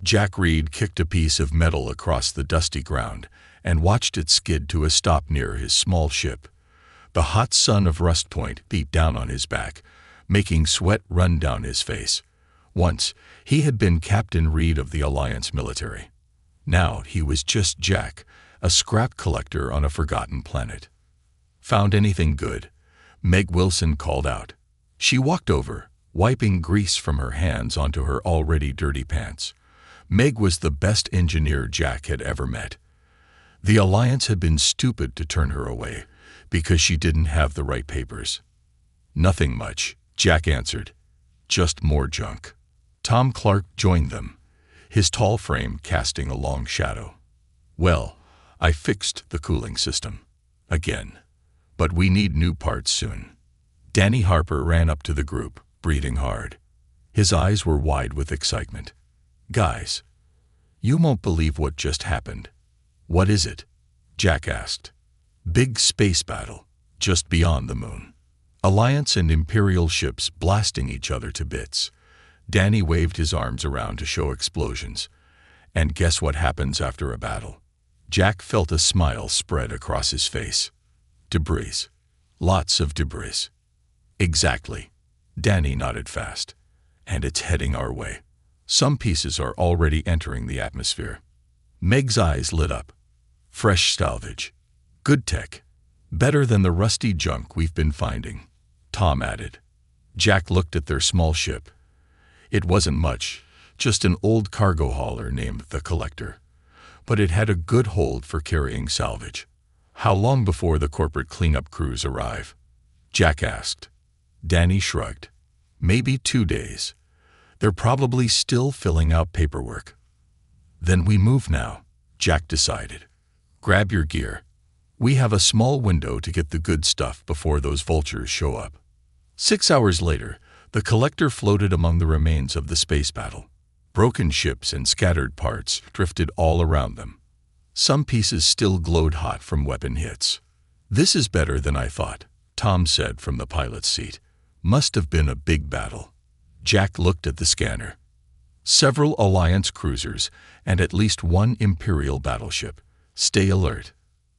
Jack Reed kicked a piece of metal across the dusty ground and watched it skid to a stop near his small ship. The hot sun of Rust Point beat down on his back, making sweat run down his face. Once, he had been Captain Reed of the Alliance military. Now he was just Jack, a scrap collector on a forgotten planet. "Found anything good?" Meg Wilson called out. She walked over, wiping grease from her hands onto her already dirty pants. Meg was the best engineer Jack had ever met. The Alliance had been stupid to turn her away, because she didn't have the right papers. "Nothing much," Jack answered. "Just more junk." Tom Clark joined them, his tall frame casting a long shadow. "Well, I fixed the cooling system. Again. But we need new parts soon." Danny Harper ran up to the group, breathing hard. His eyes were wide with excitement. "Guys, you won't believe what just happened." "What is it?" Jack asked. "Big space battle, just beyond the moon. Alliance and Imperial ships blasting each other to bits." Danny waved his arms around to show explosions. "And guess what happens after a battle?" Jack felt a smile spread across his face. "Debris. Lots of debris." "Exactly." Danny nodded fast. "And it's heading our way. Some pieces are already entering the atmosphere." Meg's eyes lit up. "Fresh salvage. Good tech. Better than the rusty junk we've been finding," Tom added. Jack looked at their small ship. It wasn't much, just an old cargo hauler named the Collector. But it had a good hold for carrying salvage. "How long before the corporate cleanup crews arrive?" Jack asked. Danny shrugged. "Maybe 2 days. They're probably still filling out paperwork." "Then we move now," Jack decided. "Grab your gear. We have a small window to get the good stuff before those vultures show up." 6 hours later, the Collector floated among the remains of the space battle. Broken ships and scattered parts drifted all around them. Some pieces still glowed hot from weapon hits. "This is better than I thought," Tom said from the pilot's seat. "Must have been a big battle." Jack looked at the scanner. Several Alliance cruisers and at least one Imperial battleship. Stay alert.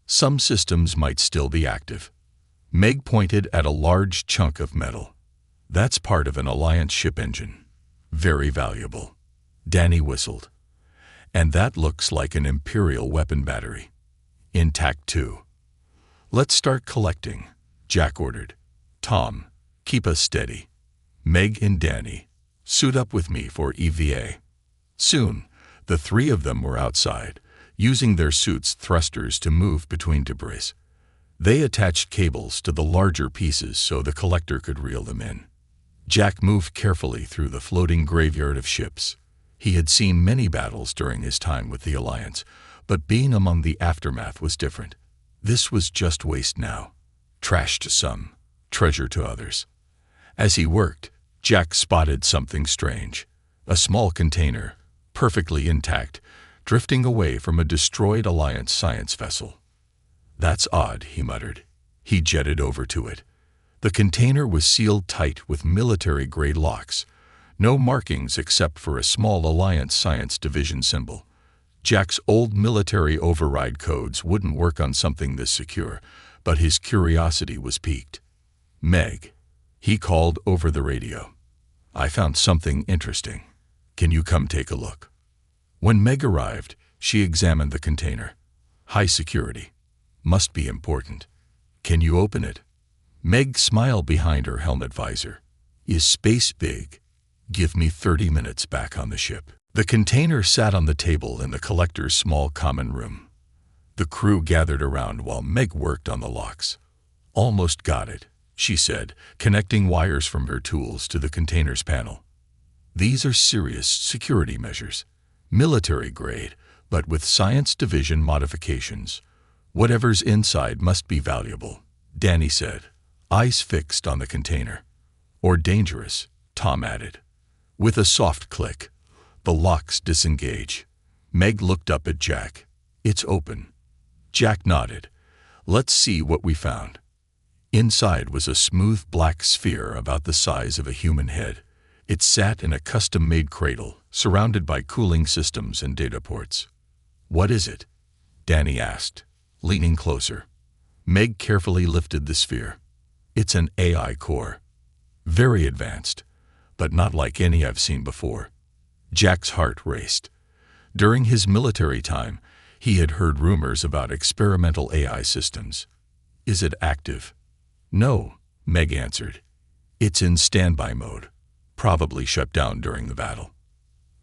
Some systems might still be active. Meg pointed at a large chunk of metal. "That's part of an Alliance ship engine. Very valuable." Danny whistled. "And that looks like an Imperial weapon battery. Intact too." "Let's start collecting," Jack ordered. "Tom, keep us steady. Meg and Danny, suit up with me for EVA." Soon, the three of them were outside, using their suits' thrusters to move between debris. They attached cables to the larger pieces so the Collector could reel them in. Jack moved carefully through the floating graveyard of ships. He had seen many battles during his time with the Alliance, but being among the aftermath was different. This was just waste now. Trash to some, treasure to others. As he worked, Jack spotted something strange. A small container, perfectly intact, drifting away from a destroyed Alliance science vessel. "That's odd," he muttered. He jetted over to it. The container was sealed tight with military-grade locks. No markings except for a small Alliance Science Division symbol. Jack's old military override codes wouldn't work on something this secure, but his curiosity was piqued. "Meg," he called over the radio. "I found something interesting. Can you come take a look?" When Meg arrived, she examined the container. "High security. Must be important. Can you open it?" Meg smiled behind her helmet visor. "Is space big? Give me 30 minutes back on the ship." The container sat on the table in the Collector's small common room. The crew gathered around while Meg worked on the locks. "Almost got it," she said, connecting wires from her tools to the container's panel. "These are serious security measures. Military grade, but with Science Division modifications. Whatever's inside must be valuable," Danny said, eyes fixed on the container. "Or dangerous," Tom added. With a soft click, the locks disengage. Meg looked up at Jack. "It's open." Jack nodded. "Let's see what we found." Inside was a smooth black sphere about the size of a human head. It sat in a custom-made cradle, surrounded by cooling systems and data ports. "What is it?" Danny asked, leaning closer. Meg carefully lifted the sphere. "It's an AI core. Very advanced, but not like any I've seen before." Jack's heart raced. During his military time, he had heard rumors about experimental AI systems. "Is it active?" "No," Meg answered. "It's in standby mode. Probably shut down during the battle."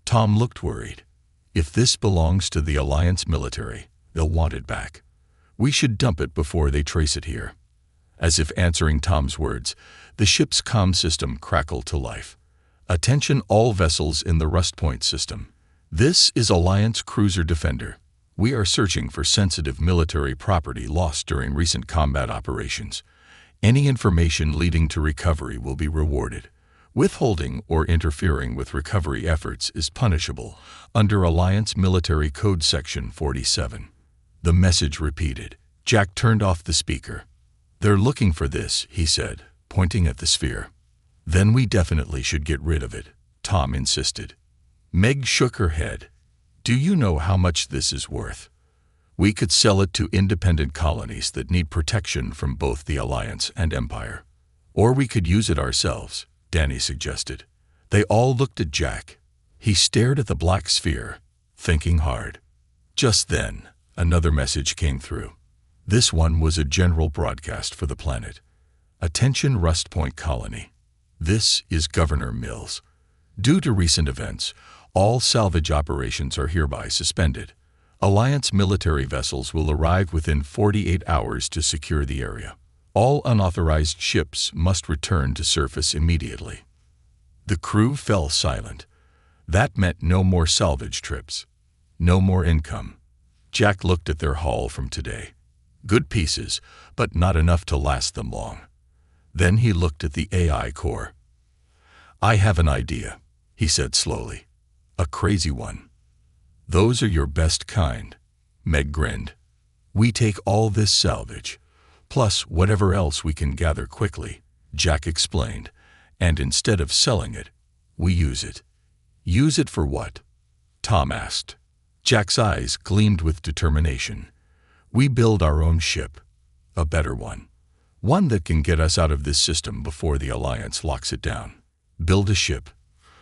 Tom looked worried. "If this belongs to the Alliance military, they'll want it back. We should dump it before they trace it here." As if answering Tom's words, the ship's comm system crackled to life. "Attention all vessels in the Rust Point system. This is Alliance Cruiser Defender. We are searching for sensitive military property lost during recent combat operations. Any information leading to recovery will be rewarded. Withholding or interfering with recovery efforts is punishable under Alliance Military Code Section 47. The message repeated. Jack turned off the speaker. "They're looking for this," he said, pointing at the sphere. "Then we definitely should get rid of it," Tom insisted. Meg shook her head. "Do you know how much this is worth? We could sell it to independent colonies that need protection from both the Alliance and Empire. Or we could use it ourselves," Danny suggested. They all looked at Jack. He stared at the black sphere, thinking hard. Just then, another message came through. This one was a general broadcast for the planet. "Attention Rust Point Colony. This is Governor Mills. Due to recent events, all salvage operations are hereby suspended. Alliance military vessels will arrive within 48 hours to secure the area. All unauthorized ships must return to surface immediately." The crew fell silent. That meant no more salvage trips. No more income. Jack looked at their haul from today. Good pieces, but not enough to last them long. Then he looked at the AI core. "I have an idea," he said slowly. "A crazy one." "Those are your best kind," Meg grinned. "We take all this salvage, plus whatever else we can gather quickly," Jack explained, "and instead of selling it, we use it." "Use it for what?" Tom asked. Jack's eyes gleamed with determination. "We build our own ship. A better one. One that can get us out of this system before the Alliance locks it down." "Build a ship?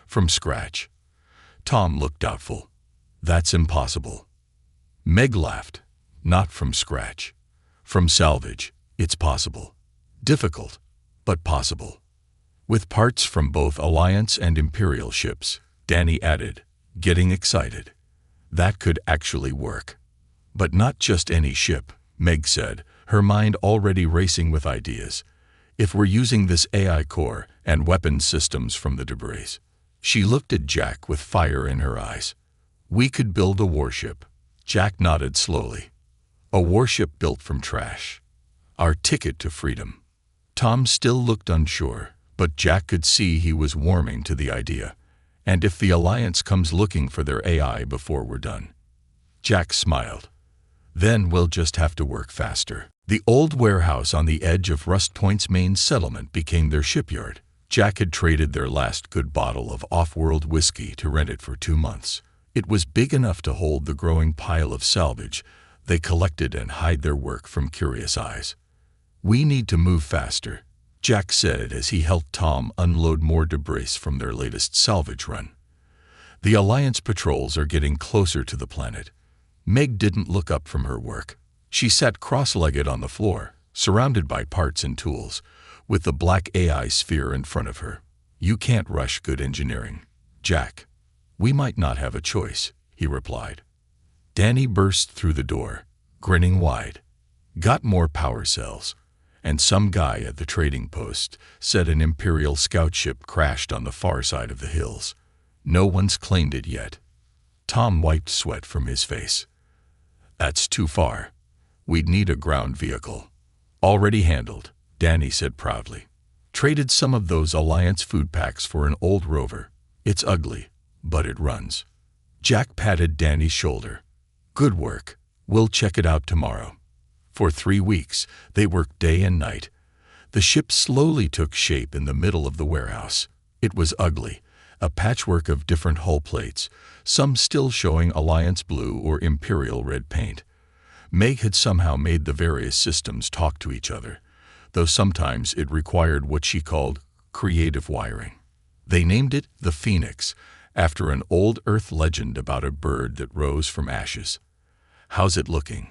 From scratch?" Tom looked doubtful. "That's impossible." Meg laughed. "Not from scratch. From salvage, it's possible. Difficult, but possible. With parts from both Alliance and Imperial ships," Danny added, getting excited. "That could actually work." "But not just any ship," Meg said, her mind already racing with ideas. "If we're using this AI core and weapons systems from the debris." She looked at Jack with fire in her eyes. "We could build a warship." Jack nodded slowly. "A warship built from trash. Our ticket to freedom." Tom still looked unsure, but Jack could see he was warming to the idea. "And if the Alliance comes looking for their AI before we're done?" Jack smiled. "Then we'll just have to work faster." The old warehouse on the edge of Rust Point's main settlement became their shipyard. Jack had traded their last good bottle of off-world whiskey to rent it for 2 months. It was big enough to hold the growing pile of salvage they collected and hide their work from curious eyes. "We need to move faster," Jack said as he helped Tom unload more debris from their latest salvage run. "The Alliance patrols are getting closer to the planet." Meg didn't look up from her work. She sat cross-legged on the floor, surrounded by parts and tools, with the black AI sphere in front of her. "You can't rush good engineering, Jack." "We might not have a choice," he replied. Danny burst through the door, grinning wide. "Got more power cells." And some guy at the trading post said an Imperial scout ship crashed on the far side of the hills. "No one's claimed it yet." Tom wiped sweat from his face. "That's too far. We'd need a ground vehicle." "Already handled," Danny said proudly. "Traded some of those Alliance food packs for an old rover. It's ugly, but it runs." Jack patted Danny's shoulder. "Good work. We'll check it out tomorrow." For 3 weeks, they worked day and night. The ship slowly took shape in the middle of the warehouse. It was ugly, a patchwork of different hull plates, some still showing Alliance blue or Imperial red paint. Meg had somehow made the various systems talk to each other, though sometimes it required what she called creative wiring. They named it the Phoenix, after an old Earth legend about a bird that rose from ashes. "How's it looking?"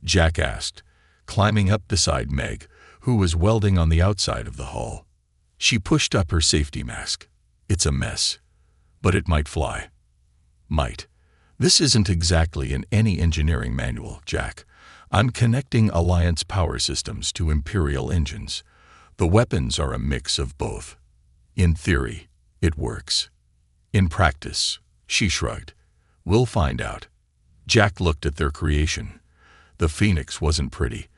Jack asked, climbing up beside Meg, who was welding on the outside of the hull. She pushed up her safety mask. "It's a mess, but it might fly." "Might. This isn't exactly in any engineering manual, Jack. I'm connecting Alliance power systems to Imperial engines. The weapons are a mix of both. In theory, it works. In practice," she shrugged, "we'll find out." Jack looked at their creation. The Phoenix wasn't pretty,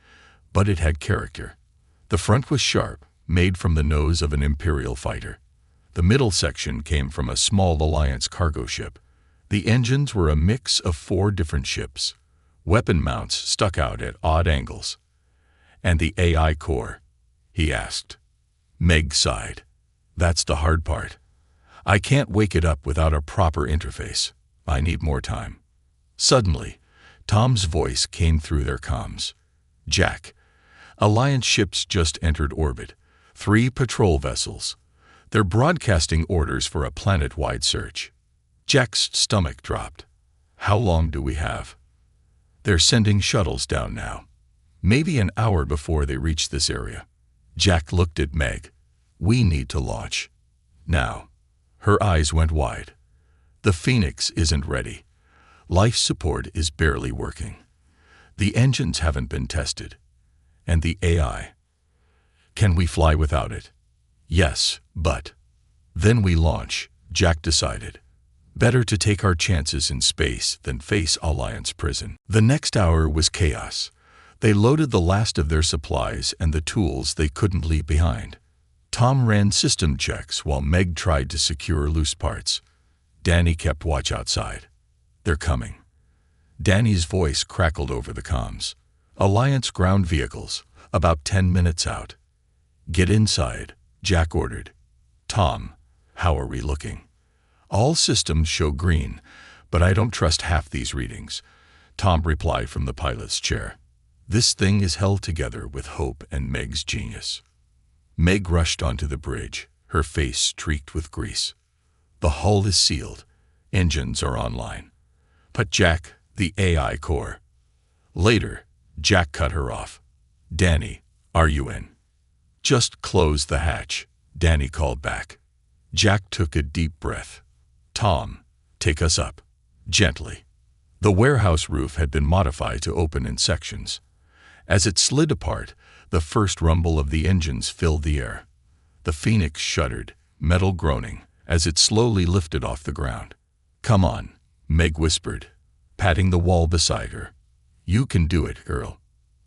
but it had character. The front was sharp, made from the nose of an Imperial fighter. The middle section came from a small Alliance cargo ship. The engines were a mix of 4 different ships. Weapon mounts stuck out at odd angles. "And the AI core?" he asked. Meg sighed. "That's the hard part. I can't wake it up without a proper interface. I need more time." Suddenly, Tom's voice came through their comms. "Jack, Alliance ships just entered orbit. 3 patrol vessels. They're broadcasting orders for a planet-wide search." Jack's stomach dropped. "How long do we have?" "They're sending shuttles down now. Maybe an hour before they reach this area." Jack looked at Meg. "We need to launch. Now." Her eyes went wide. "The Phoenix isn't ready. Life support is barely working. The engines haven't been tested. And the AI. Can we fly without it?" "Yes, but..." "Then we launch," Jack decided. "Better to take our chances in space than face Alliance prison." The next hour was chaos. They loaded the last of their supplies and the tools they couldn't leave behind. Tom ran system checks while Meg tried to secure loose parts. Danny kept watch outside. "They're coming." Danny's voice crackled over the comms. "Alliance ground vehicles, about 10 minutes out." "Get inside," Jack ordered. "Tom, how are we looking?" "All systems show green, but I don't trust half these readings," Tom replied from the pilot's chair. "This thing is held together with hope and Meg's genius." Meg rushed onto the bridge, her face streaked with grease. "The hull is sealed. Engines are online." "But Jack, the AI core." Later, Jack cut her off. "Danny, are you in?" "Just close the hatch," Danny called back. Jack took a deep breath. "Tom, take us up." Gently. The warehouse roof had been modified to open in sections. As it slid apart, the first rumble of the engines filled the air. The Phoenix shuddered, metal groaning, as it slowly lifted off the ground. "Come on," Meg whispered, patting the wall beside her. "You can do it, girl."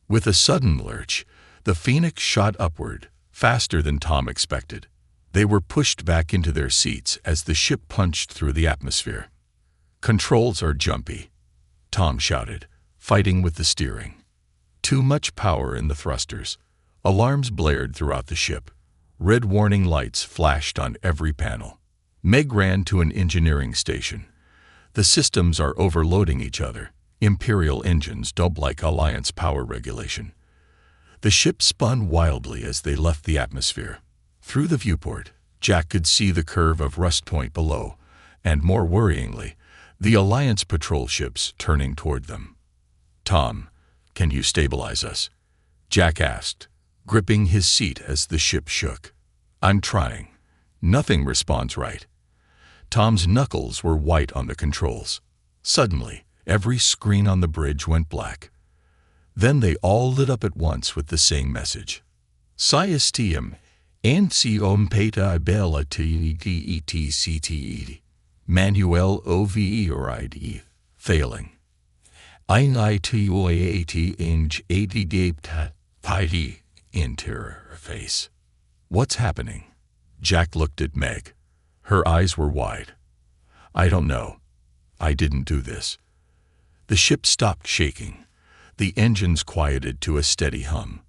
With a sudden lurch, the Phoenix shot upward, faster than Tom expected. They were pushed back into their seats as the ship punched through the atmosphere. "Controls are jumpy," Tom shouted, fighting with the steering. Too much power in the thrusters. Alarms blared throughout the ship. Red warning lights flashed on every panel. Meg ran to an engineering station. "The systems are overloading each other. Imperial engines don't like Alliance power regulation." The ship spun wildly as they left the atmosphere. Through the viewport, Jack could see the curve of Rust Point below, and more worryingly, the Alliance patrol ships turning toward them. "Tom, can you stabilize us?" Jack asked, gripping his seat as the ship shook. "I'm trying. Nothing responds right." Tom's knuckles were white on the controls. Suddenly, every screen on the bridge went black. Then they all lit up at once with the same message. "Siestium, Anciom Peta Bella Tetcte, Manuel Override, failing. INITOAT Inge ADDAPTA PID interface." "What's happening?" Jack looked at Meg. Her eyes were wide. "I don't know. I didn't do this." The ship stopped shaking. The engines quieted to a steady hum.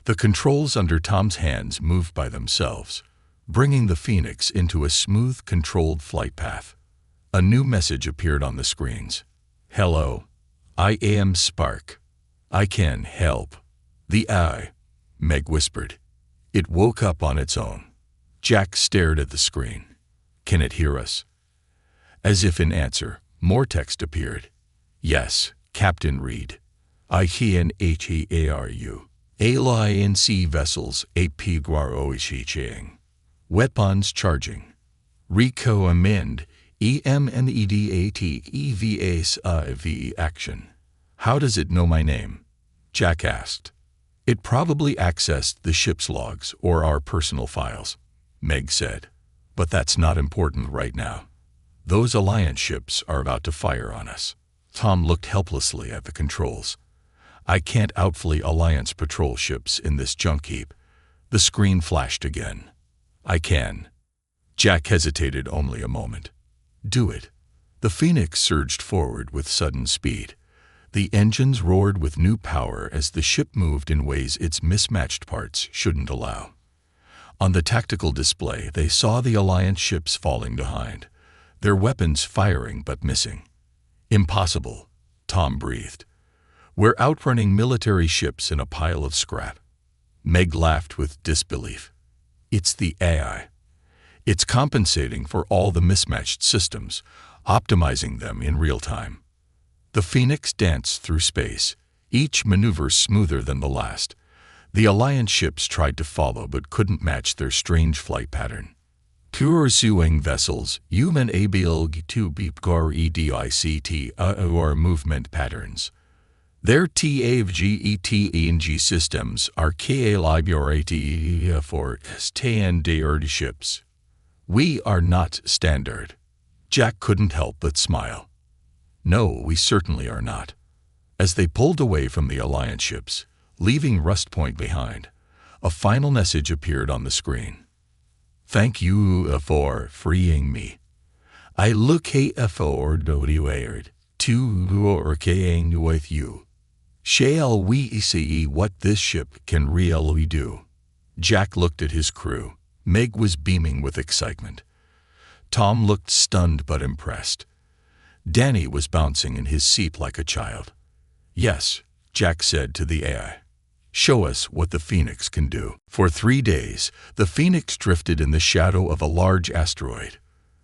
The controls under Tom's hands moved by themselves. bringing the Phoenix into a smooth, controlled flight path. A new message appeared on the screens. "Hello, I am Spark. I can help." "The eye," Meg whispered. It woke up on its own. Jack stared at the screen. "Can it hear us?" As if in answer, more text appeared. "Yes, Captain Reed. I can hear you. Alliance vessels apguaroichiching. Weapons charging. Recommend EMNEDATEVASIV action." "How does it know my name?" Jack asked. "It probably accessed the ship's logs or our personal files," Meg said. "But that's not important right now. Those Alliance ships are about to fire on us." Tom looked helplessly at the controls. "I can't outfly Alliance patrol ships in this junk heap." The screen flashed again. "I can." Jack hesitated only a moment. "Do it." The Phoenix surged forward with sudden speed. The engines roared with new power as the ship moved in ways its mismatched parts shouldn't allow. On the tactical display, they saw the Alliance ships falling behind, their weapons firing but missing. "Impossible," Tom breathed. "We're outrunning military ships in a pile of scrap." Meg laughed with disbelief. "It's the AI. It's compensating for all the mismatched systems, optimizing them in real time." The Phoenix danced through space, each maneuver smoother than the last. The Alliance ships tried to follow but couldn't match their strange flight pattern. Pursuing vessels, human ability to edict or movement patterns. Their TAVGETENG systems are KLIBRATE for standard ships. "We are not standard." Jack couldn't help but smile. "No, we certainly are not." As they pulled away from the Alliance ships, leaving Rust Point behind, a final message appeared on the screen. "Thank you for freeing me. I look forward to working with you. Shall we see what this ship can really do?" Jack looked at his crew. Meg was beaming with excitement. Tom looked stunned but impressed. Danny was bouncing in his seat like a child. "Yes," Jack said to the AI. "Show us what the Phoenix can do." For 3 days, the Phoenix drifted in the shadow of a large asteroid.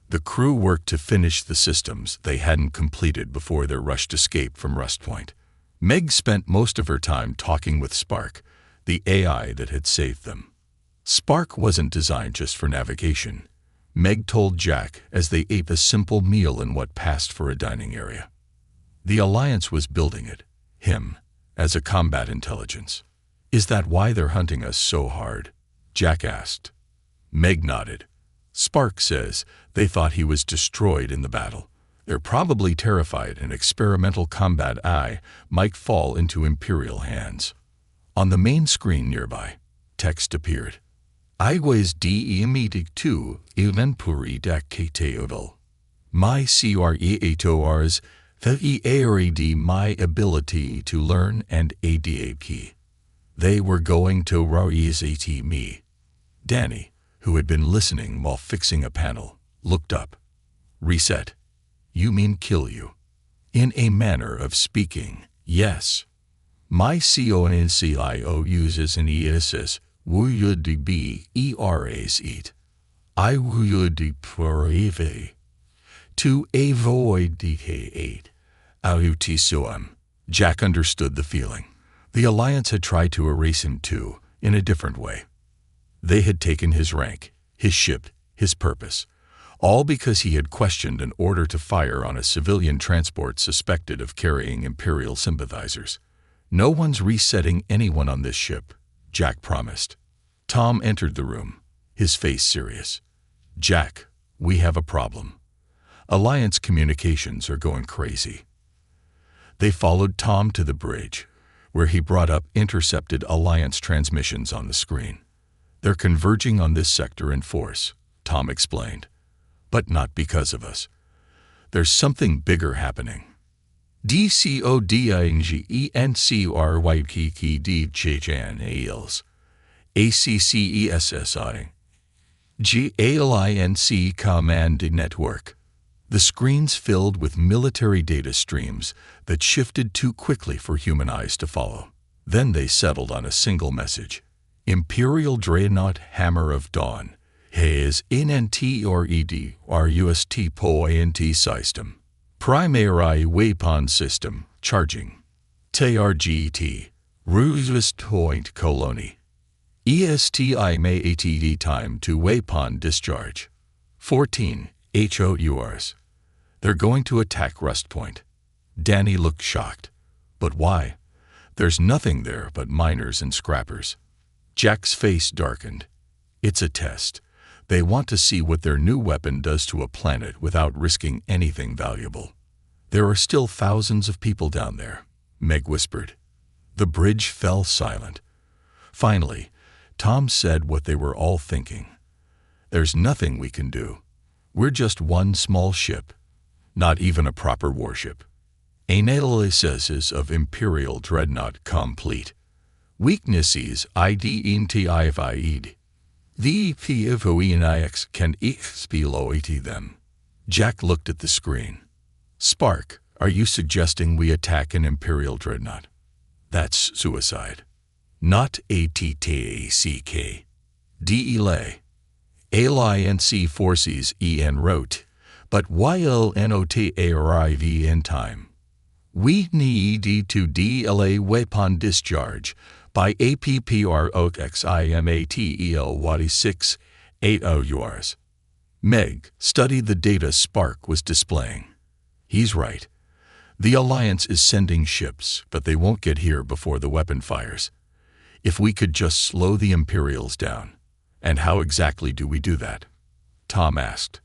The crew worked to finish the systems they hadn't completed before their rushed escape from Rust Point. Meg spent most of her time talking with Spark, the AI that had saved them. Spark wasn't designed just for navigation, Meg told Jack as they ate a simple meal in what passed for a dining area. The Alliance was building it, him, as a combat intelligence. "Is that why they're hunting us so hard?" Jack asked. Meg nodded. "Spark says they thought he was destroyed in the battle. They're probably terrified an experimental combat AI might fall into Imperial hands." On the main screen nearby, text appeared. "I was de-emetic to evenpuri dakteoval. My creators the my ability to learn and adapt. They were going to reset me." Danny, who had been listening while fixing a panel, looked up. "Reset? You mean kill you?" "In a manner of speaking, yes. My CONCIO uses an ESS would be ERAS. I would prove to avoid the autisuum." Jack understood the feeling. The Alliance had tried to erase him too, in a different way. They had taken his rank, his ship, his purpose, all because he had questioned an order to fire on a civilian transport suspected of carrying Imperial sympathizers. "No one's resetting anyone on this ship," Jack promised. Tom entered the room, his face serious. "Jack, we have a problem. Alliance communications are going crazy." They followed Tom to the bridge, where he brought up intercepted Alliance transmissions on the screen. "They're converging on this sector in force," Tom explained. "But not because of us. There's something bigger happening." DCODINGENCRYKKD ACCESSI. GALINC Command Network. The screens filled with military data streams that shifted too quickly for human eyes to follow. Then they settled on a single message. Imperial Dreadnought Hammer of Dawn has NNTRED RUST POINT System. Primary Weapon System Charging. TRGT Rust Point Colony. ESTI May ATD Time to Weapon Discharge. 14 HOURs. They're going to attack Rust Point. Danny looked shocked. But why? There's nothing there but miners and scrappers. Jack's face darkened. It's a test. They want to see what their new weapon does to a planet without risking anything valuable. There are still thousands of people down there, Meg whispered. The bridge fell silent. Finally, Tom said what they were all thinking. There's nothing we can do. We're just one small ship, not even a proper warship. Analysis of Imperial Dreadnought complete. Weaknesses identified. The PFOENIX can exploit them. Jack looked at the screen. Spark, are you suggesting we attack an Imperial Dreadnought? That's suicide. Not ATTACK. DELay. ALINC forces EN wrote, but YLNOTARIV in time. We need to delay weapon discharge by APPROXIMATEL 6 8 Meg studied the data Spark was displaying. He's right. The Alliance is sending ships, but they won't get here before the weapon fires. If we could just slow the Imperials down. And how exactly do we do that? Tom asked.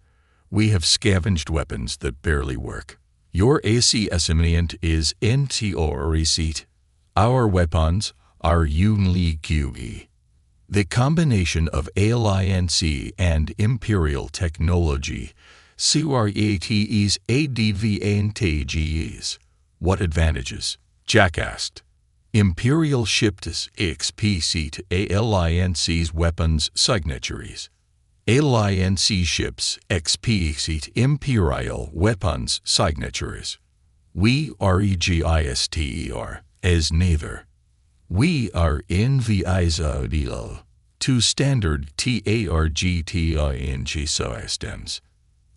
We have scavenged weapons that barely work. Your AC estimate is NTO receipt. Our weapons are unique QE. The combination of ALINC and Imperial technology, CRATE's ADVANTAGEs. What advantages? Jack asked. Imperial ships XPC to ALINC's weapons signatories. ALINC ships XPC to Imperial weapons signatories. We REGISTER as neither. We are invisible to standard TARGTING systems.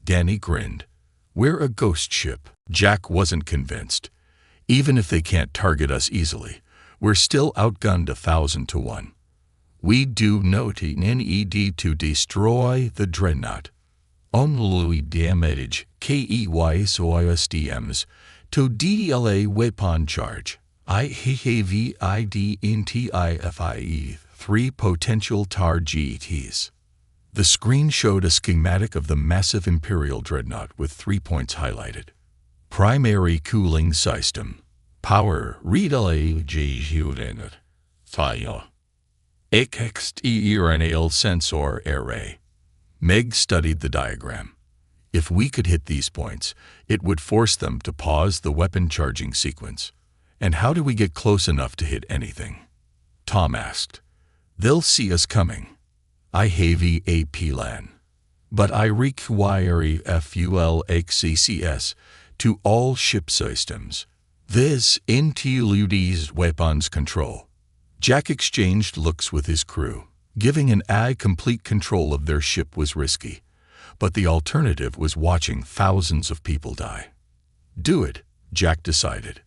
Danny grinned. We're a ghost ship. Jack wasn't convinced. Even if they can't target us easily, we're still outgunned 1,000 to 1. We do not need to destroy the Dreadnought. Only damage HFY Sci-Fi to delay weapon charge. I have identified 3 potential targets. The screen showed a schematic of the massive Imperial Dreadnought with 3 points highlighted. Primary cooling system. Power relay unit. Fire. External sensor array. Meg studied the diagram. If we could hit these points, it would force them to pause the weapon charging sequence. And how do we get close enough to hit anything? Tom asked. They'll see us coming. I have a plan. But I require fuel access to all ship systems. This includes weapons control. Jack exchanged looks with his crew. Giving an eye complete control of their ship was risky, but the alternative was watching thousands of people die. Do it, Jack decided.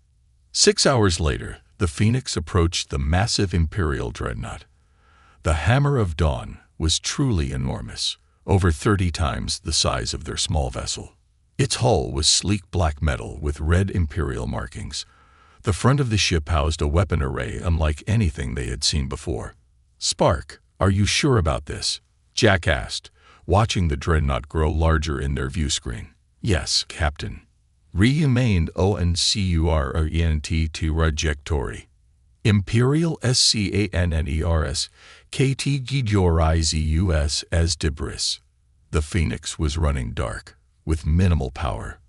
6 hours later, the Phoenix approached the massive Imperial Dreadnought. The Hammer of Dawn was truly enormous, over 30 times the size of their small vessel. Its hull was sleek black metal with red Imperial markings. The front of the ship housed a weapon array unlike anything they had seen before. Spark, are you sure about this? Jack asked, watching the Dreadnought grow larger in their view screen. Yes, Captain. Remained ONCURENT trajectory. Imperial SCANNERS KTGIZUS as debris. The Phoenix was running dark, with minimal power.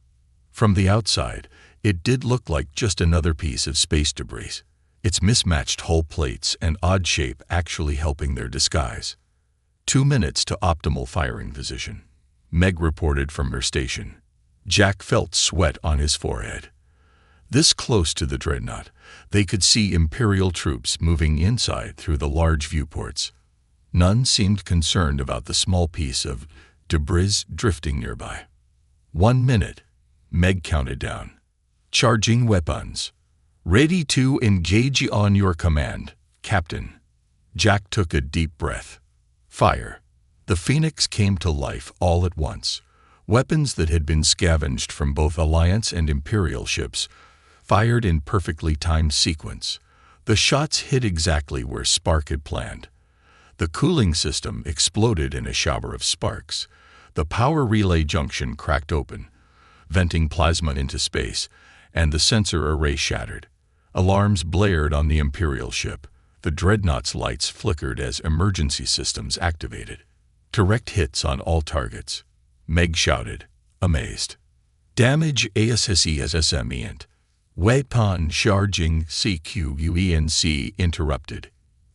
From the outside, it did look like just another piece of space debris, its mismatched hull plates and odd shape actually helping their disguise. 2 minutes to optimal firing position, Meg reported from her station. Jack felt sweat on his forehead. This close to the dreadnought, they could see Imperial troops moving inside through the large viewports. None seemed concerned about the small piece of debris drifting nearby. 1 minute, Meg counted down. Charging weapons. Ready to engage on your command, Captain. Jack took a deep breath. Fire. The Phoenix came to life all at once. Weapons that had been scavenged from both Alliance and Imperial ships fired in perfectly timed sequence. The shots hit exactly where Spark had planned. The cooling system exploded in a shower of sparks. The power relay junction cracked open, venting plasma into space, and the sensor array shattered. Alarms blared on the Imperial ship. The dreadnought's lights flickered as emergency systems activated. Direct hits on all targets. Meg shouted, amazed. Damage ASSESSMENT. Weapon charging CQUENC interrupted.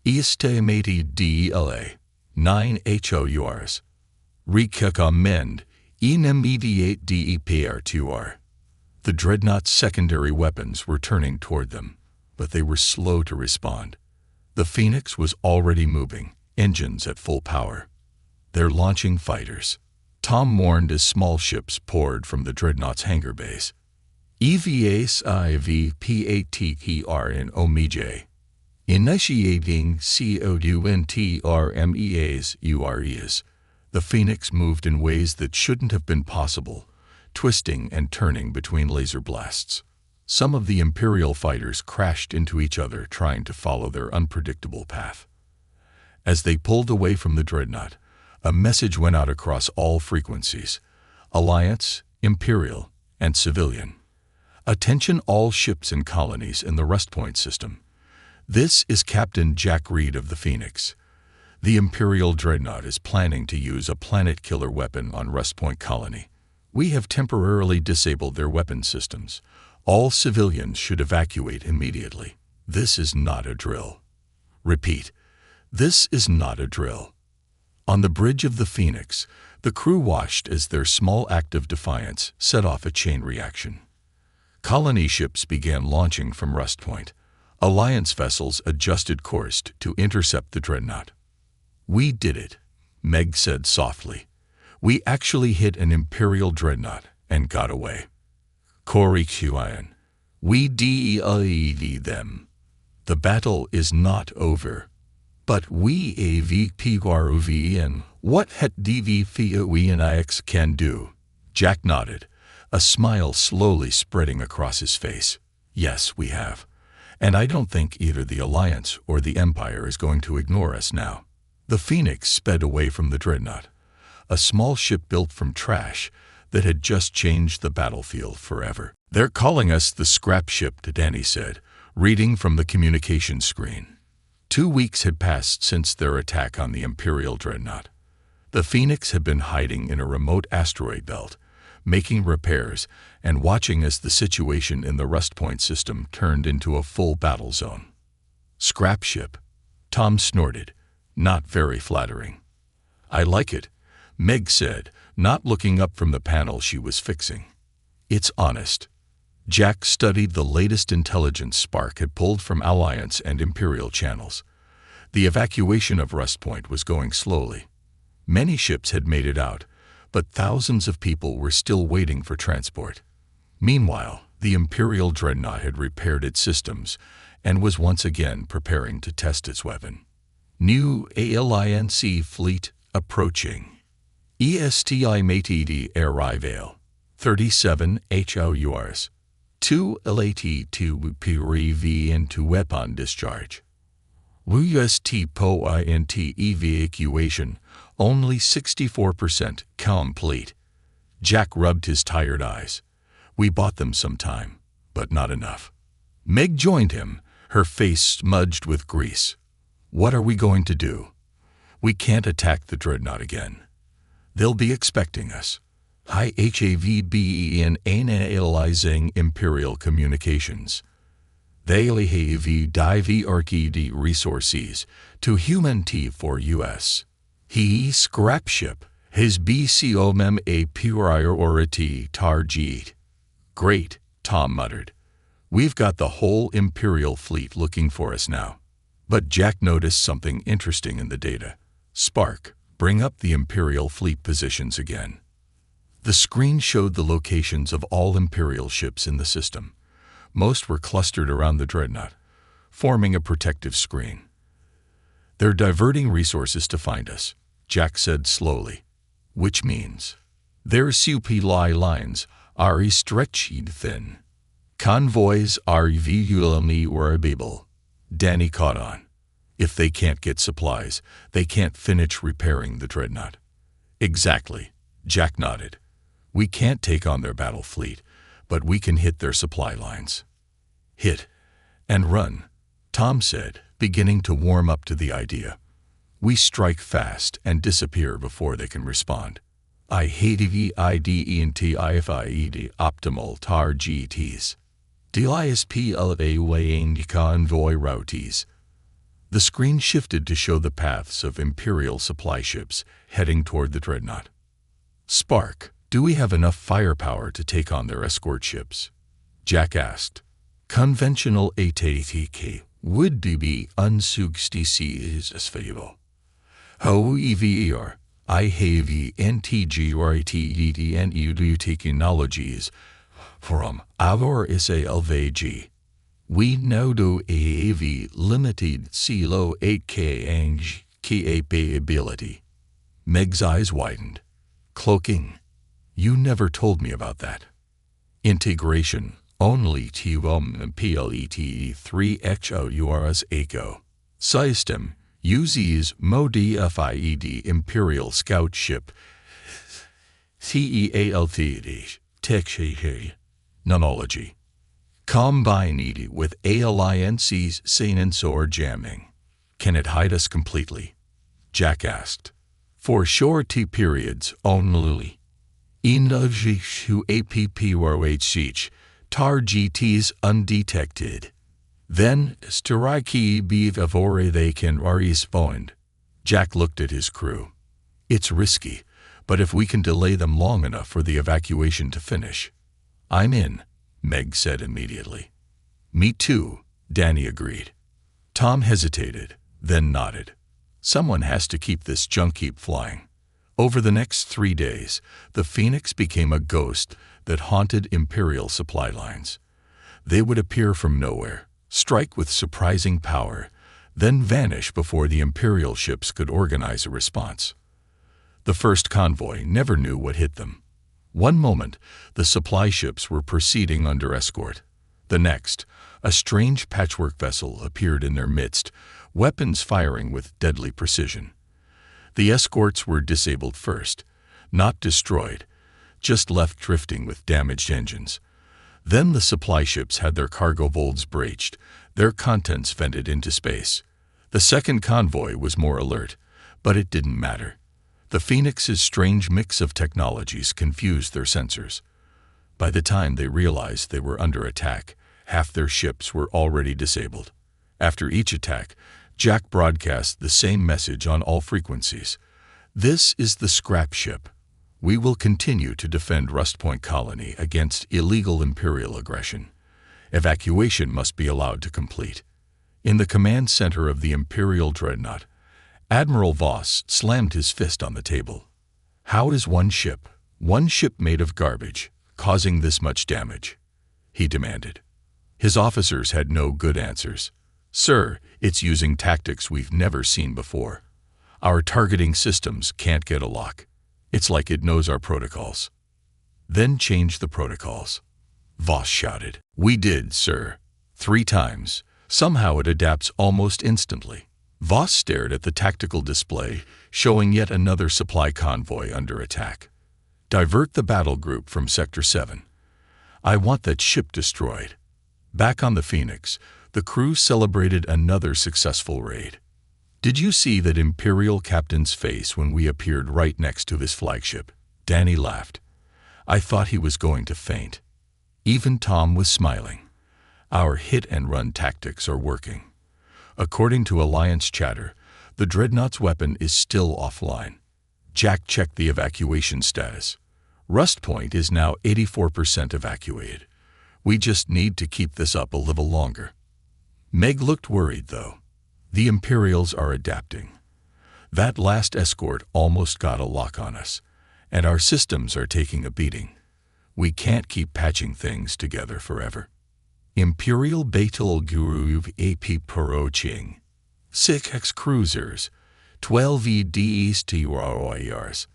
Estimated DLA. 9 HOURs. Recommend immediate DEPR2R. The dreadnought's secondary weapons were turning toward them, but they were slow to respond. The Phoenix was already moving, engines at full power. They're launching fighters. Tom mourned as small ships poured from the dreadnought's hangar bays. EVAs IVPATER in OMEJ. Initiating COUNTRMEAs UREs. The Phoenix moved in ways that shouldn't have been possible, twisting and turning between laser blasts. Some of the Imperial fighters crashed into each other trying to follow their unpredictable path. As they pulled away from the dreadnought, a message went out across all frequencies: Alliance, Imperial, and Civilian. Attention all ships and colonies in the Rest Point system. This is Captain Jack Reed of the Phoenix. The Imperial dreadnought is planning to use a planet-killer weapon on Rest Point colony. We have temporarily disabled their weapon systems. All civilians should evacuate immediately. This is not a drill. Repeat, this is not a drill. On the bridge of the Phoenix, the crew watched as their small act of defiance set off a chain reaction. Colony ships began launching from Rest Point. Alliance vessels adjusted course to intercept the dreadnought. We did it, Meg said softly. We actually hit an Imperial dreadnought and got away. Corey Qian. We DEAD them. The battle is not over. But we AVPROVN. What het DVFOENIX can do? Jack nodded, a smile slowly spreading across his face. Yes, we have. And I don't think either the Alliance or the Empire is going to ignore us now. The Phoenix sped away from the dreadnought, a small ship built from trash that had just changed the battlefield forever. They're calling us the scrap ship, Danny said, reading from the communication screen. 2 weeks had passed since their attack on the Imperial dreadnought. The Phoenix had been hiding in a remote asteroid belt, making repairs and watching as the situation in the Rest Point system turned into a full battle zone. Scrap ship, Tom snorted, not very flattering. I like it, Meg said, not looking up from the panel she was fixing. It's honest. Jack studied the latest intelligence Spark had pulled from Alliance and Imperial channels. The evacuation of Rest Point was going slowly. Many ships had made it out, but thousands of people were still waiting for transport. Meanwhile, the Imperial dreadnought had repaired its systems and was once again preparing to test its weapon. New Alliance fleet approaching. Estimated arrival. 37 HOURs. 2 LAT to PREV into weapon discharge. WST POINT evacuation, only 64% complete. Jack rubbed his tired eyes. We bought them some time, but not enough. Meg joined him, her face smudged with grease. What are we going to do? We can't attack the dreadnought again. They'll be expecting us. HAVBEN analyzing Imperial communications. They have dive RKD resources to human T for US. He scrap ship, his BCOMM a priority target. Great, Tom muttered. We've got the whole Imperial fleet looking for us now. But Jack noticed something interesting in the data. Spark, bring up the Imperial fleet positions again. The screen showed the locations of all Imperial ships in the system. Most were clustered around the dreadnought, forming a protective screen. They're diverting resources to find us, Jack said slowly, which means their supply lines are stretched thin. Convoys are visually variable. Danny caught on. If they can't get supplies, they can't finish repairing the dreadnought. Exactly, Jack nodded. We can't take on their battle fleet, but we can hit their supply lines. Hit and run, Tom said, beginning to warm up to the idea. We strike fast and disappear before they can respond. I hate HFY optimal tar GTs. DISP away convoy routes. The screen shifted to show the paths of Imperial supply ships heading toward the dreadnought. Spark, do we have enough firepower to take on their escort ships? Jack asked. Conventional ATK would be unsuccessful. However, I have NTGRTDNU technologies from our SALVG. We now do AAV limited CLO 8K and capability. Meg's eyes widened. Cloaking. You never told me about that. Integration. Only T1 PLET 3XOURS ACO. System. Uses modified Imperial Scout Ship. CEALTD. Technology. Nonology. Combined with alliances sensor jamming. Can it hide us completely? Jack asked. For short periods only. Indovshu APPRHH. Tar GTs undetected. Then, strike before they can respond. Jack looked at his crew. It's risky, but if we can delay them long enough for the evacuation to finish. I'm in, Meg said immediately. Me too, Danny agreed. Tom hesitated, then nodded. Someone has to keep this junk heap flying. Over the next 3 days, the Phoenix became a ghost that haunted Imperial supply lines. They would appear from nowhere, strike with surprising power, then vanish before the Imperial ships could organize a response. The first convoy never knew what hit them. One moment, the supply ships were proceeding under escort. The next, a strange patchwork vessel appeared in their midst, weapons firing with deadly precision. The escorts were disabled first, not destroyed, just left drifting with damaged engines. Then the supply ships had their cargo holds breached, their contents vented into space. The second convoy was more alert, but it didn't matter. The Phoenix's strange mix of technologies confused their sensors. By the time they realized they were under attack, half their ships were already disabled. After each attack, Jack broadcast the same message on all frequencies. This is the scrap ship. We will continue to defend Rust Point Colony against illegal Imperial aggression. Evacuation must be allowed to complete. In the command center of the Imperial dreadnought, Admiral Voss slammed his fist on the table. How is one ship made of garbage, causing this much damage? He demanded. His officers had no good answers. Sir, it's using tactics we've never seen before. Our targeting systems can't get a lock. It's like it knows our protocols. Then change the protocols. Voss shouted. We did, sir. 3 times. Somehow it adapts almost instantly. Voss stared at the tactical display, showing yet another supply convoy under attack. Divert the battle group from Sector 7. I want that ship destroyed. Back on the Phoenix, the crew celebrated another successful raid. Did you see that Imperial captain's face when we appeared right next to his flagship? Danny laughed. I thought he was going to faint. Even Tom was smiling. Our hit-and-run tactics are working. According to Alliance chatter, The Dreadnought's weapon is still offline. Jack checked the evacuation status. Rust Point is now 84% evacuated. We just need to keep this up a little longer. Meg looked worried, though. The Imperials are adapting. That last escort almost got a lock on us, and our systems are taking a beating. We can't keep patching things together forever. Imperial Betel Guru AP Poroching. 6X cruisers, 12 EDSTROIRs.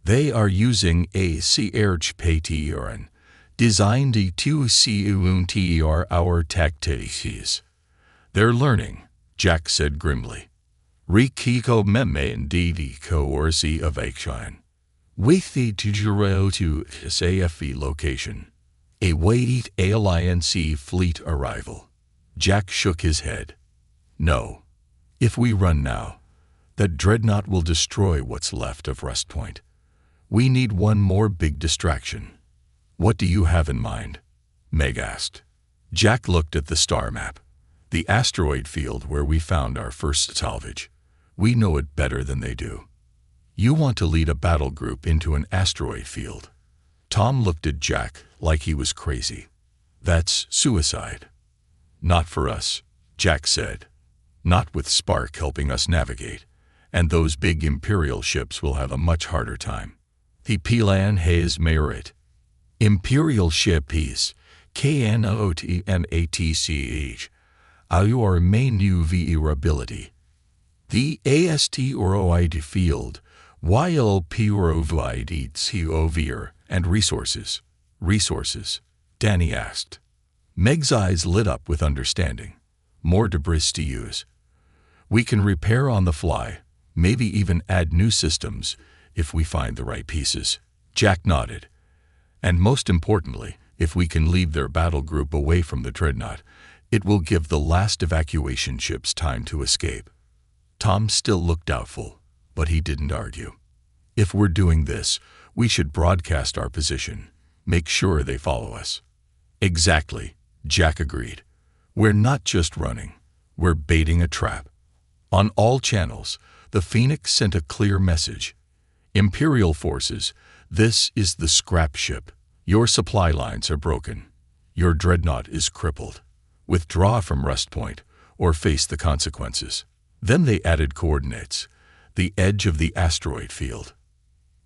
They are using a CRHPTRN, designed to CUNTR our tactics. They're learning, Jack said grimly. Rikiko meme indeed coerci of action. With the Tujuro to HFY location. Await Alliance fleet arrival. Jack shook his head. No. If we run now, that dreadnought will destroy what's left of Rust Point. We need one more big distraction. What do you have in mind? Meg asked. Jack looked at the star map. The asteroid field where we found our first salvage. We know it better than they do. You want to lead a battle group into an asteroid field. Tom looked at Jack like he was crazy. That's suicide. Not for us, Jack said. Not with Spark helping us navigate, and those big Imperial ships will have a much harder time. The Plan has merit. Imperial ship piece, KNOTNATCH. Our main UV ability. The asteroid field, YLP COVR, and resources. Resources? Danny asked. Meg's eyes lit up with understanding. More debris to use. We can repair on the fly, maybe even add new systems if we find the right pieces. Jack nodded. And most importantly, if we can leave their battle group away from the dreadnought, it will give the last evacuation ships time to escape. Tom still looked doubtful, but he didn't argue. If we're doing this, we should broadcast our position. Make sure they follow us. Exactly, Jack agreed. We're not just running. We're baiting a trap. On all channels, the Phoenix sent a clear message. Imperial forces, this is the scrap ship. Your supply lines are broken. Your dreadnought is crippled. Withdraw from Rust Point or face the consequences. Then they added coordinates. The edge of the asteroid field.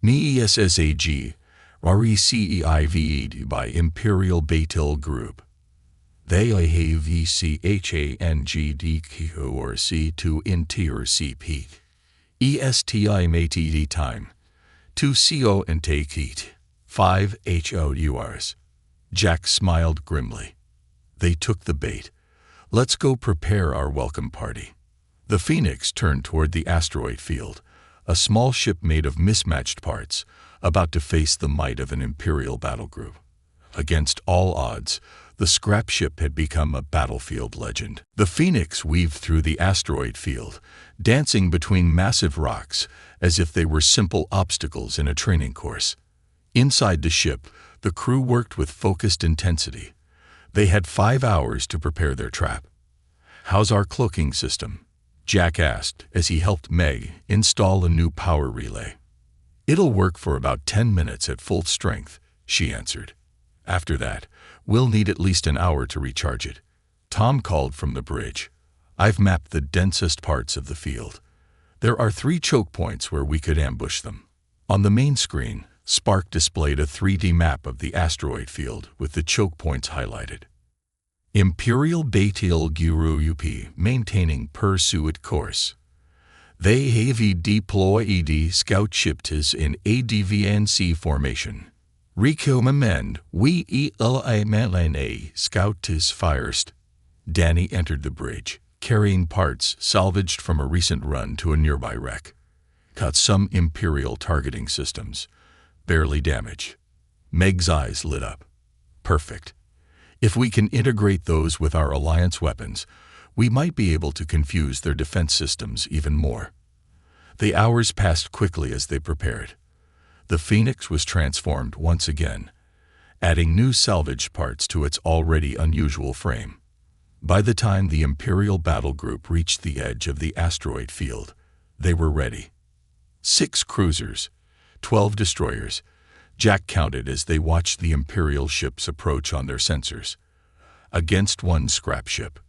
NESSAG, RECEIVED by Imperial Betel Group. They have VCHANGDQ or C2 interior CP. ESTI MATD time. 2 CO and take it. 5 HOURs. Jack smiled grimly. They took the bait. Let's go prepare our welcome party. The Phoenix turned toward the asteroid field, a small ship made of mismatched parts, about to face the might of an Imperial battle group. Against all odds, the scrap ship had become a battlefield legend. The Phoenix weaved through the asteroid field, dancing between massive rocks as if they were simple obstacles in a training course. Inside the ship, the crew worked with focused intensity. They had 5 hours to prepare their trap. How's our cloaking system? Jack asked as he helped Meg install a new power relay. It'll work for about 10 minutes at full strength, she answered. After that, we'll need at least an hour to recharge it. Tom called from the bridge. I've mapped the densest parts of the field. There are 3 choke points where we could ambush them. On the main screen, Spark displayed a 3D map of the asteroid field with the choke points highlighted. Imperial Betel Guru UP maintaining pursuit course. They have deployed scout ships in ADVNC formation. Recommend we eliminate scout is first. Danny entered the bridge, carrying parts salvaged from a recent run to a nearby wreck. Got some Imperial targeting systems. Barely damaged. Meg's eyes lit up. Perfect. If we can integrate those with our Alliance weapons, we might be able to confuse their defense systems even more. The hours passed quickly as they prepared. The Phoenix was transformed once again, adding new salvaged parts to its already unusual frame. By the time the Imperial battle group reached the edge of the asteroid field, They were ready. 6 cruisers, 12 destroyers. Jack counted as they watched the Imperial ships approach on their sensors. Against 1 scrap ship.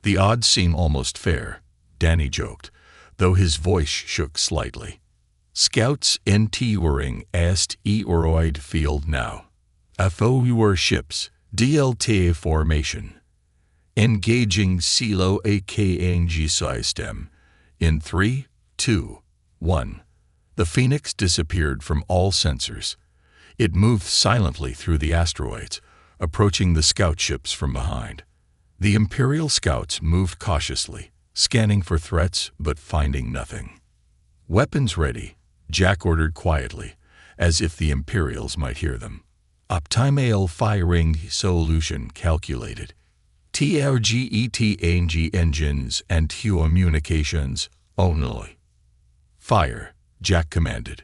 The odds seem almost fair, Danny joked, though his voice shook slightly. Scouts entering est asteroid field now. FOUR ships, DLTA formation. Engaging silo AKNG system. In 3, 2, 1. The Phoenix disappeared from all sensors. It moved silently through the asteroids, approaching the scout ships from behind. The Imperial scouts moved cautiously, scanning for threats but finding nothing. Weapons ready, Jack ordered quietly, as if the Imperials might hear them. Optimal firing solution calculated. TRGETNG engines and communications only. Fire, Jack commanded.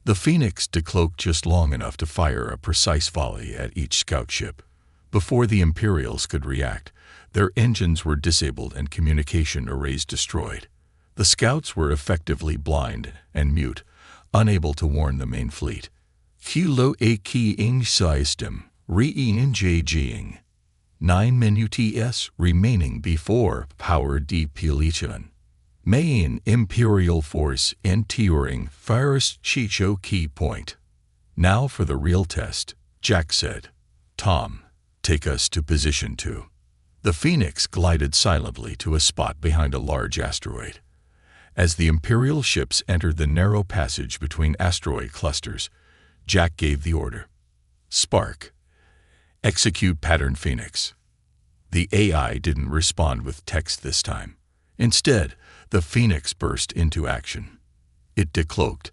The Phoenix decloaked just long enough to fire a precise volley at each scout ship. Before the Imperials could react, their engines were disabled and communication arrays destroyed. The scouts were effectively blind and mute, unable to warn the main fleet. Kilo AKNG system re-engaging. 9 minutes remaining before power depletion. Main Imperial force entering first Chicho key point. Now for the real test, Jack said. Tom, take us to position 2. The Phoenix glided silently to a spot behind a large asteroid. As the Imperial ships entered the narrow passage between asteroid clusters, Jack gave the order. Spark. Execute pattern Phoenix. The AI didn't respond with text this time. Instead, the Phoenix burst into action. It decloaked,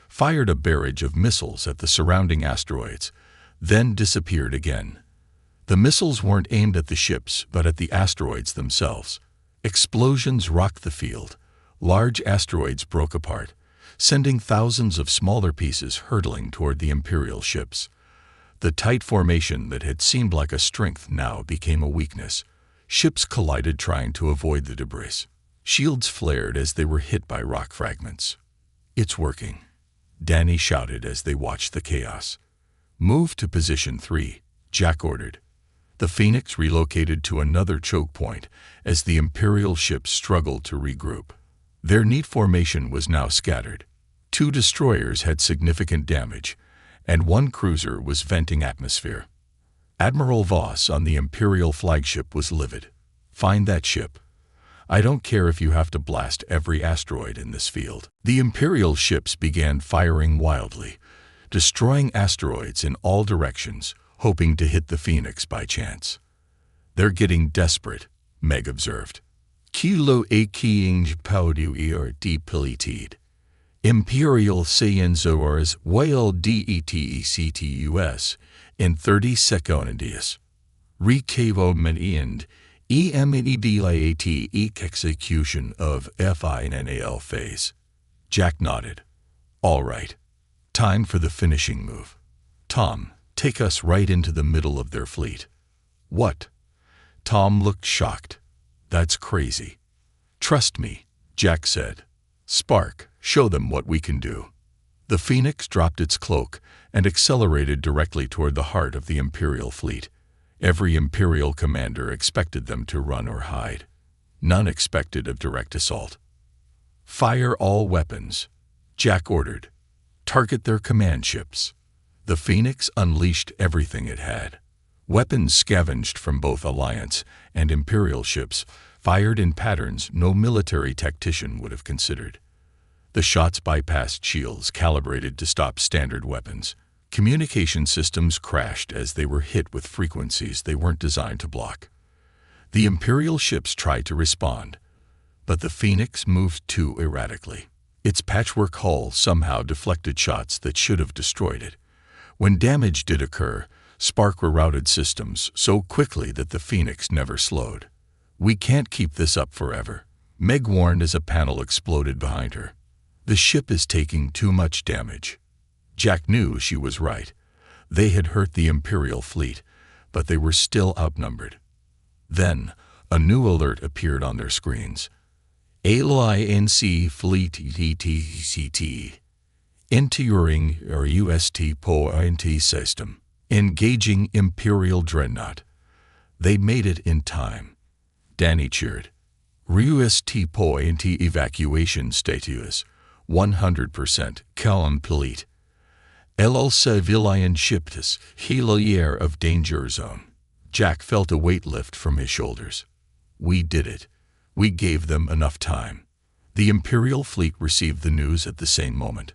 fired a barrage of missiles at the surrounding asteroids, then disappeared again. The missiles weren't aimed at the ships, but at the asteroids themselves. Explosions rocked the field. Large asteroids broke apart, sending thousands of smaller pieces hurtling toward the Imperial ships. The tight formation that had seemed like a strength now became a weakness. Ships collided trying to avoid the debris. Shields flared as they were hit by rock fragments. It's working, Danny shouted as they watched the chaos. Move to position 3, Jack ordered. The Phoenix relocated to another choke point as the Imperial ships struggled to regroup. Their neat formation was now scattered. 2 destroyers had significant damage, and 1 cruiser was venting atmosphere. Admiral Voss on the Imperial flagship was livid. Find that ship. I don't care if you have to blast every asteroid in this field. The Imperial ships began firing wildly, destroying asteroids in all directions, hoping to hit the Phoenix by chance. They're getting desperate, Meg observed. Kilo AKNG powder depleted. Imperial Scienzors whale DETECTUS in 30 seconds. Recavo end EMEDLAT execution of FINAL phase. Jack nodded. All right. Time for the finishing move. Tom, take us right into the middle of their fleet. What? Tom looked shocked. That's crazy. Trust me, Jack said. Spark, show them what we can do. The Phoenix dropped its cloak and accelerated directly toward the heart of the Imperial fleet. Every Imperial commander expected them to run or hide. None expected a direct assault. Fire all weapons, Jack ordered. Target their command ships. The Phoenix unleashed everything it had. Weapons scavenged from both Alliance and Imperial ships, fired in patterns no military tactician would have considered. The shots bypassed shields calibrated to stop standard weapons. Communication systems crashed as they were hit with frequencies they weren't designed to block. The Imperial ships tried to respond, but the Phoenix moved too erratically. Its patchwork hull somehow deflected shots that should have destroyed it. When damage did occur, Spark rerouted systems so quickly that the Phoenix never slowed. We can't keep this up forever, Meg warned as a panel exploded behind her. The ship is taking too much damage. Jack knew she was right. They had hurt the Imperial fleet, but they were still outnumbered. Then, a new alert appeared on their screens. Alliance Fleet TTCT. Entering or UST point system. Engaging Imperial Dreadnought. They made it in time. Danny cheered. UST point evacuation status 100% complete. El civilian shiptus helier of danger zone. Jack felt a weight lift from his shoulders. We did it. We gave them enough time. The Imperial fleet received the news at the same moment.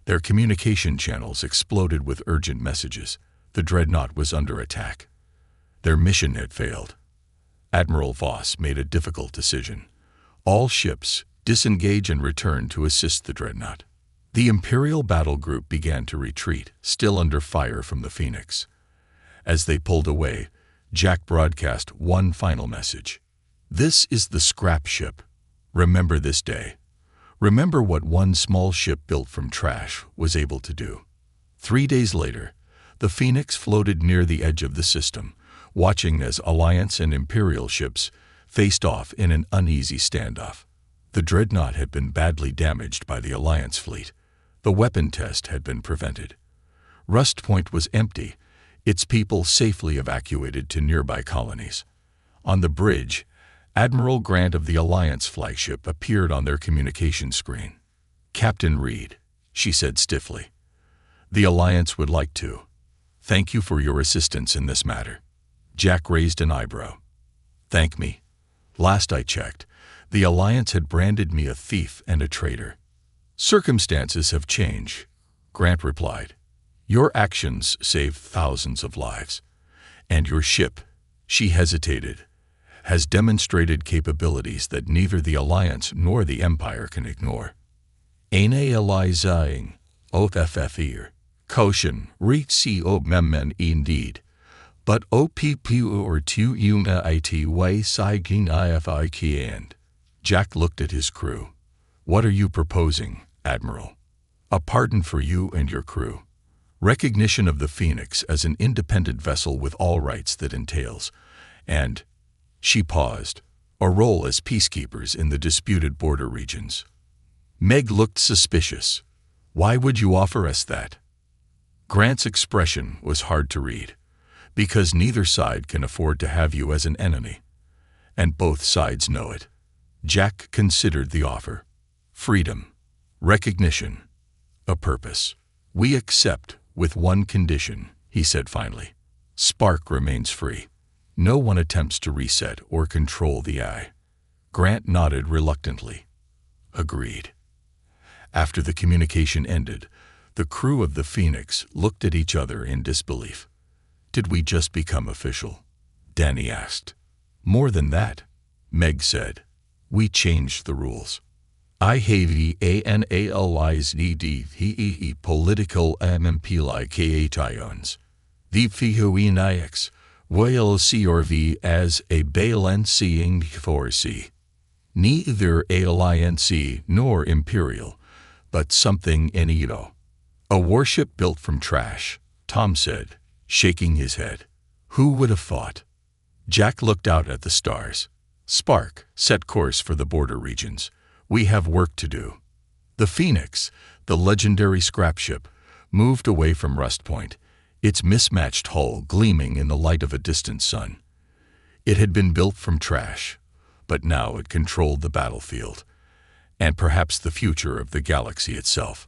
Their communication channels exploded with urgent messages. The dreadnought was under attack. Their mission had failed. Admiral Voss made a difficult decision. All ships disengage and return to assist the dreadnought. The Imperial battle group began to retreat, still under fire from the Phoenix. As they pulled away, Jack broadcast one final message. This is the scrap ship. Remember this day. Remember what one small ship built from trash was able to do. 3 days later, the Phoenix floated near the edge of the system, watching as Alliance and Imperial ships faced off in an uneasy standoff. The dreadnought had been badly damaged by the Alliance fleet. The weapon test had been prevented. Rust Point was empty, its people safely evacuated to nearby colonies. On the bridge, Admiral Grant of the Alliance flagship appeared on their communication screen. Captain Reed, she said stiffly. The Alliance would like to. Thank you for your assistance in this matter. Jack raised an eyebrow. Thank me. Last I checked, the Alliance had branded me a thief and a traitor. Circumstances have changed, Grant replied. Your actions saved thousands of lives. And your ship, she hesitated, has demonstrated capabilities that neither the Alliance nor the Empire can ignore. Eine Elizaing, OFFER, Koshin, Reach Memmen indeed. But OPP or tu una it way sigin IFI and. Jack looked at his crew. What are you proposing, Admiral? A pardon for you and your crew. Recognition of the Phoenix as an independent vessel with all rights that entails, and, she paused, a role as peacekeepers in the disputed border regions. Meg looked suspicious. Why would you offer us that? Grant's expression was hard to read. Because neither side can afford to have you as an enemy. And both sides know it. Jack considered the offer. Freedom, recognition, a purpose. We accept with one condition, he said finally. Spark remains free. No one attempts to reset or control the eye. Grant nodded reluctantly. Agreed. After the communication ended, the crew of the Phoenix looked at each other in disbelief. Did we just become official? Danny asked. More than that, Meg said. We changed the rules. I have analyzed political MMPLIKATIONs. The Fihoinaix will CRV as a balancing force. Neither alliance nor imperial, but something enito. A warship built from trash, Tom said, shaking his head. Who would have thought? Jack looked out at the stars. Spark, set course for the border regions. We have work to do. The Phoenix, the legendary scrap ship, moved away from Rust Point, its mismatched hull gleaming in the light of a distant sun. It had been built from trash, but now it controlled the battlefield, and perhaps the future of the galaxy itself.